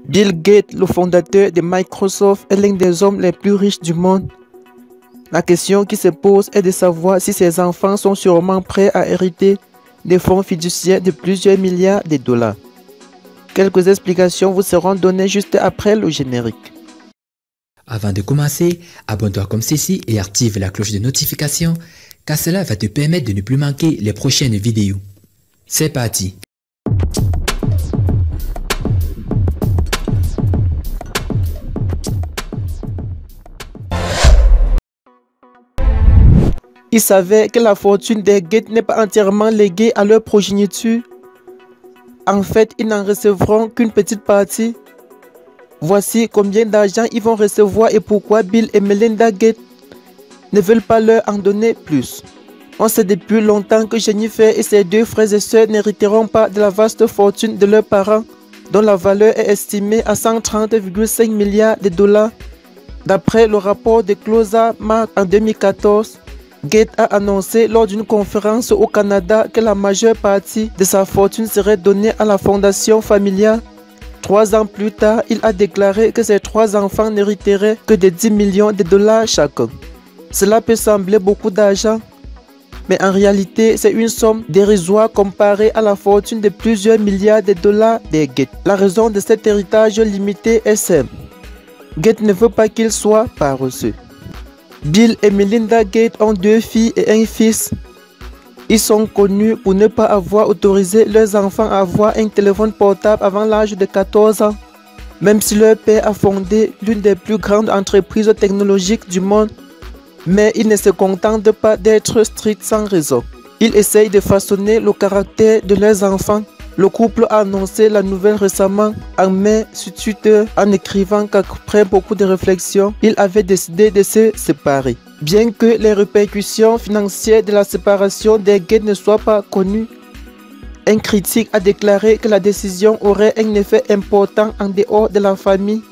Bill Gates, le fondateur de Microsoft, est l'un des hommes les plus riches du monde. La question qui se pose est de savoir si ses enfants sont sûrement prêts à hériter des fonds fiduciaires de plusieurs milliards de dollars. Quelques explications vous seront données juste après le générique. Avant de commencer, abonne-toi comme ceci et active la cloche de notification car cela va te permettre de ne plus manquer les prochaines vidéos. C'est parti! Ils savaient que la fortune des Gates n'est pas entièrement léguée à leur progéniture. En fait, ils n'en recevront qu'une petite partie. Voici combien d'argent ils vont recevoir et pourquoi Bill et Melinda Gates ne veulent pas leur en donner plus. On sait depuis longtemps que Jennifer et ses deux frères et sœurs n'hériteront pas de la vaste fortune de leurs parents, dont la valeur est estimée à 130,5 milliards de dollars. D'après le rapport de Closa Mark en 2014, Gates a annoncé lors d'une conférence au Canada que la majeure partie de sa fortune serait donnée à la fondation familiale. 3 ans plus tard, il a déclaré que ses 3 enfants n'hériteraient que de 10 millions de dollars chacun. Cela peut sembler beaucoup d'argent, mais en réalité, c'est une somme dérisoire comparée à la fortune de plusieurs milliards de dollars des Gates. La raison de cet héritage limité est simple. Gates ne veut pas qu'il soit paresseux. Bill et Melinda Gates ont 2 filles et un fils. Ils sont connus pour ne pas avoir autorisé leurs enfants à avoir un téléphone portable avant l'âge de 14 ans. Même si leur père a fondé l'une des plus grandes entreprises technologiques du monde. Mais ils ne se contentent pas d'être stricts sans raison. Ils essayent de façonner le caractère de leurs enfants. Le couple a annoncé la nouvelle récemment en mai sur Twitter en écrivant qu'après beaucoup de réflexions, ils avaient décidé de se séparer. Bien que les répercussions financières de la séparation des Gates ne soient pas connues, un critique a déclaré que la décision aurait un effet important en dehors de la famille.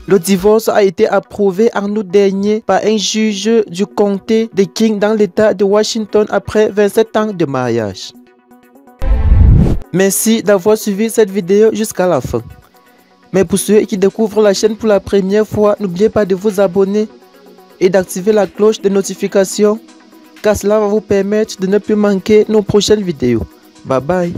Le divorce a été approuvé en août dernier par un juge du comté de King dans l'État de Washington après 27 ans de mariage. Merci d'avoir suivi cette vidéo jusqu'à la fin. Mais pour ceux qui découvrent la chaîne pour la première fois, n'oubliez pas de vous abonner et d'activer la cloche de notification car cela va vous permettre de ne plus manquer nos prochaines vidéos. Bye bye.